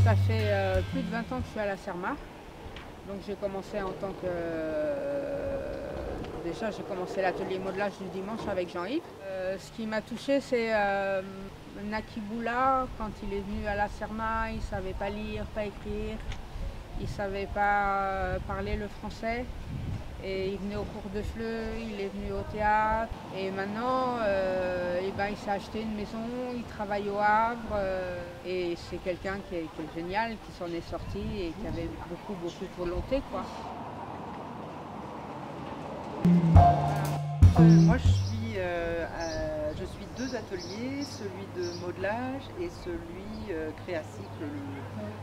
Ça fait plus de 20 ans que je suis à la Serma. Donc j'ai commencé en tant que... déjà j'ai commencé l'atelier modelage du dimanche avec Jean-Yves. Ce qui m'a touchée c'est Nakiboula, quand il est venu à la Serma, il ne savait pas lire, pas écrire, il ne savait pas parler le français. Et il venait au cours de FLE, il est venu au théâtre. Et maintenant, il s'est acheté une maison, il travaille au Havre. Et c'est quelqu'un qui est génial, qui s'en est sorti et qui avait beaucoup de volonté, quoi. Moi, je suis deux ateliers, celui de modelage et celui créacycle le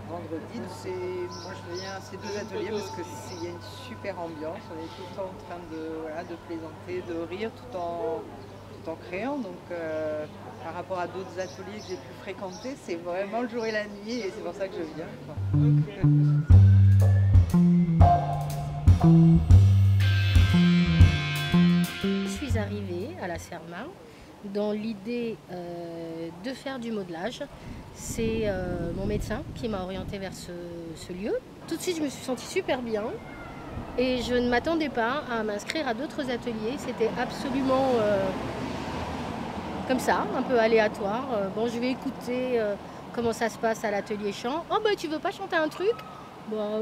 vendredi. Moi, je viens à ces deux ateliers parce qu'il y a une super ambiance. On est tout le temps en train de plaisanter, de rire tout en créant. Donc, par rapport à d'autres ateliers que j'ai pu fréquenter, c'est vraiment le jour et la nuit et c'est pour ça que je viens, quoi. Je suis arrivée à la Serma dans l'idée de faire du modelage. C'est mon médecin qui m'a orientée vers ce lieu. Tout de suite, je me suis sentie super bien et je ne m'attendais pas à m'inscrire à d'autres ateliers. C'était absolument comme ça, un peu aléatoire. Bon, je vais écouter comment ça se passe à l'atelier chant. Oh, bah, tu veux pas chanter un truc? Bah,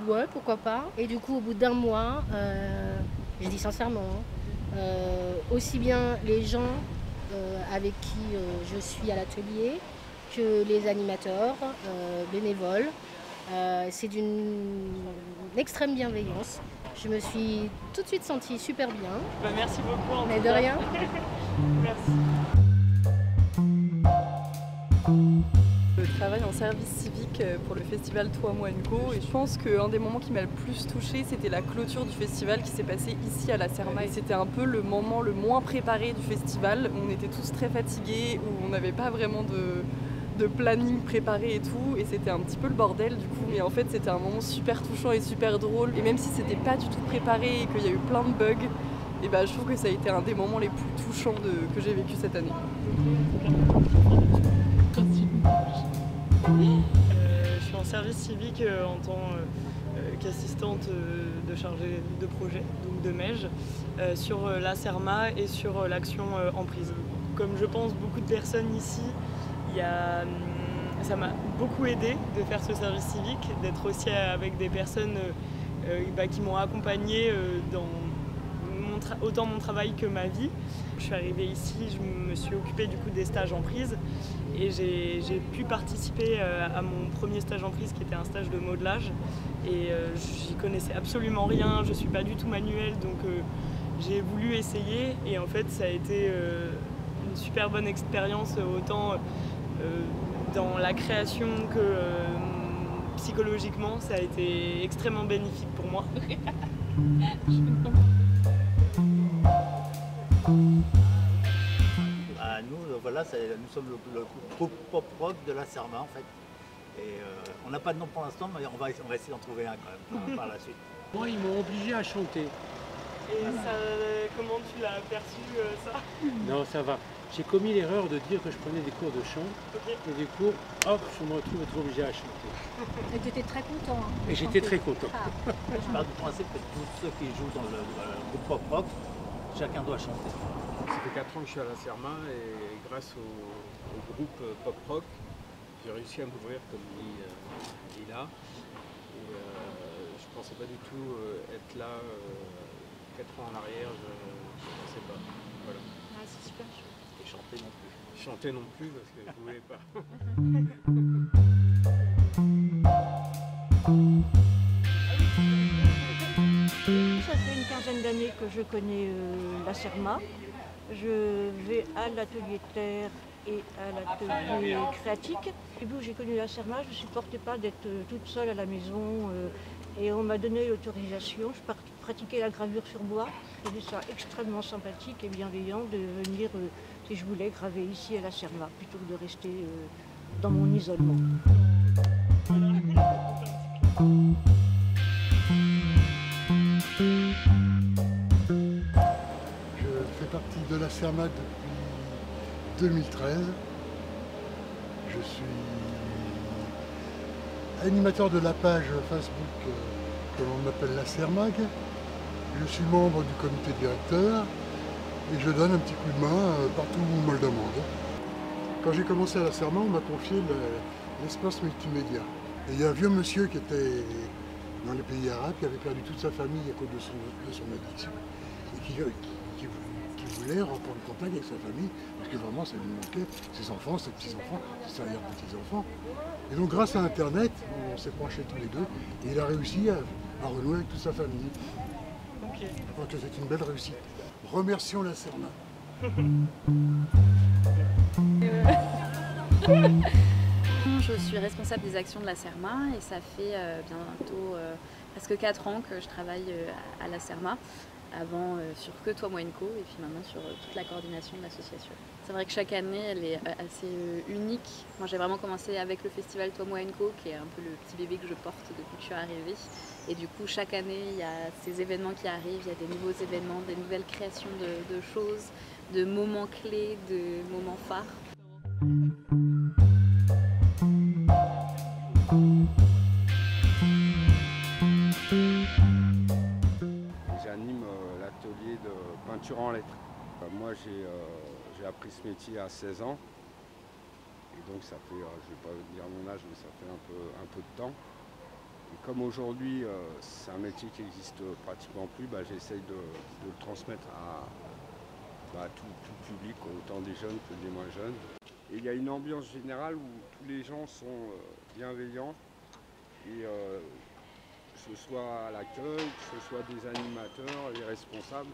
ouais, pourquoi pas. Et du coup, au bout d'un mois, je dis sincèrement, aussi bien les gens avec qui je suis à l'atelier que les animateurs, bénévoles. C'est d'une extrême bienveillance. Je me suis tout de suite sentie super bien. Bah, merci beaucoup. Mais de rien. Merci. Je travaille en service civique pour le festival Toi, Moi & Co. Et je pense qu'un des moments qui m'a le plus touchée, c'était la clôture du festival qui s'est passée ici à la Serma. Et c'était un peu le moment le moins préparé du festival. On était tous très fatigués, où on n'avait pas vraiment de planning préparé et tout. Et c'était un petit peu le bordel du coup. Mais en fait, c'était un moment super touchant et super drôle. Et même si c'était pas du tout préparé et qu'il y a eu plein de bugs, et bah, je trouve que ça a été un des moments les plus touchants que j'ai vécu cette année. Je suis en service civique en tant qu'assistante de chargée de projet, donc de MEJ, sur la Serma et sur l'action Emprise. Comme je pense beaucoup de personnes ici, ça m'a beaucoup aidé de faire ce service civique, d'être aussi avec des personnes qui m'ont accompagnée dans autant mon travail que ma vie. Je suis arrivée ici, je me suis occupée du coup des stages en prise et j'ai pu participer à mon premier stage en prise qui était un stage de modelage et j'y connaissais absolument rien, je suis pas du tout manuelle donc j'ai voulu essayer et en fait ça a été une super bonne expérience autant dans la création que psychologiquement ça a été extrêmement bénéfique pour moi. Nous, voilà, nous sommes le groupe pop rock de la Serma en fait. Et on n'a pas de nom pour l'instant, mais on va essayer d'en trouver un quand même par la suite. Moi, ils m'ont obligé à chanter. Et ça, comment tu l'as perçu ça? Non, ça va. J'ai commis l'erreur de dire que je prenais des cours de chant. Okay. Et du coup, hop, je me retrouve être obligé à chanter. Et tu étais très content. Hein, et j'étais très content. Je pars du principe que tous ceux qui jouent dans le groupe pop rock, chacun doit chanter. Ça fait 4 ans que je suis à la Serma et grâce au groupe pop rock, j'ai réussi à m'ouvrir comme dit là. Et je ne pensais pas du tout être là 4 ans en arrière, je ne pensais pas. Voilà. Ah, c'est super chouette. Et chanter non plus. Chanter non plus parce que je ne voulais pas. Ça fait une quinzaine d'années que je connais la Serma. Je vais à l'atelier terre et à l'atelier créatique. Au début où j'ai connu la Serma, je ne supportais pas d'être toute seule à la maison et on m'a donné l'autorisation. Je pratiquer la gravure sur bois. Je trouvais ça extrêmement sympathique et bienveillant de venir, si je voulais, graver ici à la Serma, plutôt que de rester dans mon isolement. Je fais partie de la Serma depuis 2013. Je suis animateur de la page Facebook que l'on appelle la Sermag. Je suis membre du comité directeur et je donne un petit coup de main partout où on me le demande. Quand j'ai commencé à la Serma, on m'a confié l'espace multimédia. Et il y a un vieux monsieur qui était dans les pays arabes, qui avait perdu toute sa famille à cause de son addiction et qui voulait reprendre contact avec sa famille parce que vraiment ça lui manquait, ses enfants, ses petits-enfants, ses arrière-petits-enfants. Et donc grâce à Internet, on s'est penchés tous les deux et il a réussi à renouer avec toute sa famille. Je crois que c'est une belle réussite. Remercions la Serma. Je suis responsable des actions de la Serma et ça fait bientôt presque 4 ans que je travaille à la Serma. Avant sur Que Toi Moi Co et puis maintenant sur toute la coordination de l'association. C'est vrai que chaque année elle est assez unique. Moi j'ai vraiment commencé avec le festival Toi Moi Co qui est un peu le petit bébé que je porte depuis que je suis arrivée. Et du coup chaque année il y a ces événements qui arrivent, il y a des nouveaux événements, des nouvelles créations de choses, de moments clés, de moments phares. J'anime l'atelier de peinture en lettres. Moi j'ai appris ce métier à 16 ans. Et donc ça fait, je ne vais pas dire mon âge, mais ça fait un peu de temps. Et comme aujourd'hui c'est un métier qui n'existe pratiquement plus, j'essaye de le transmettre à tout public, autant des jeunes que des moins jeunes. Et il y a une ambiance générale où tous les gens sont bienveillants. Et que ce soit à l'accueil, que ce soit des animateurs, les responsables.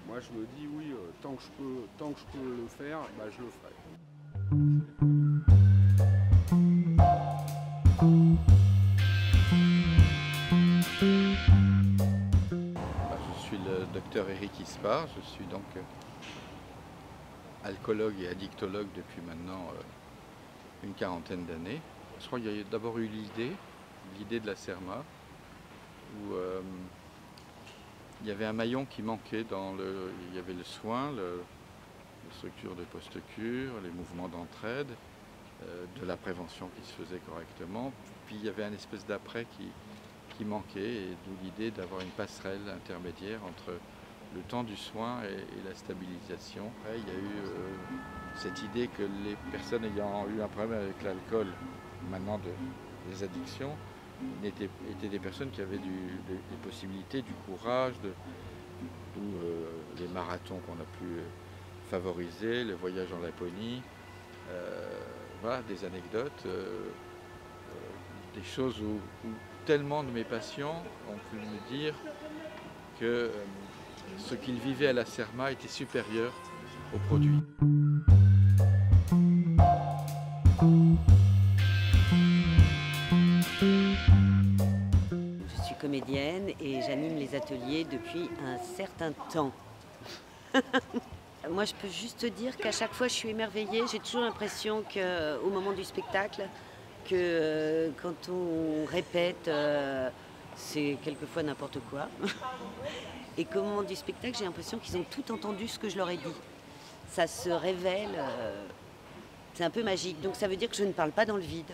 Moi je me dis oui, tant que je peux le faire, je le ferai. Je suis le docteur Eric Ispar, je suis donc alcoologue et addictologue depuis maintenant une quarantaine d'années. Je crois qu'il y a d'abord eu l'idée de la Serma, où il y avait un maillon qui manquait il y avait le soin, la structure de post-cure, les mouvements d'entraide, de la prévention qui se faisait correctement. Puis il y avait une espèce d'après qui manquait, et d'où l'idée d'avoir une passerelle intermédiaire entre le temps du soin et la stabilisation. Après, il y a eu cette idée que les personnes ayant eu un problème avec l'alcool, maintenant des addictions, étaient des personnes qui avaient des possibilités, du courage, d'où les marathons qu'on a pu favoriser, les voyages en Laponie, voilà, des anecdotes, des choses où tellement de mes patients ont pu me dire que ce qu'ils vivaient à la Serma était supérieur aux produits. Je suis comédienne et j'anime les ateliers depuis un certain temps. Moi, je peux juste dire qu'à chaque fois, je suis émerveillée. J'ai toujours l'impression qu'au moment du spectacle, que quand on répète, c'est quelquefois n'importe quoi. Et qu'au moment du spectacle, j'ai l'impression qu'ils ont tout entendu ce que je leur ai dit. Ça se révèle, c'est un peu magique. Donc ça veut dire que je ne parle pas dans le vide.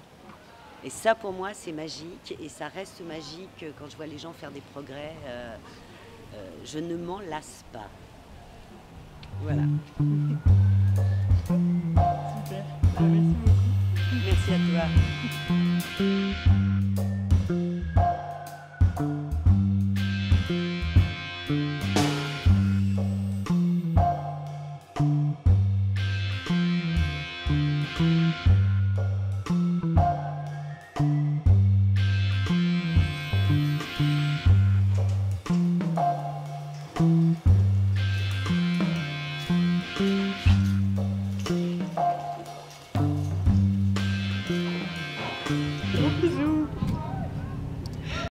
Et ça, pour moi, c'est magique. Et ça reste magique quand je vois les gens faire des progrès. Je ne m'en lasse pas. Voilà. Super. Merci beaucoup. Merci à toi.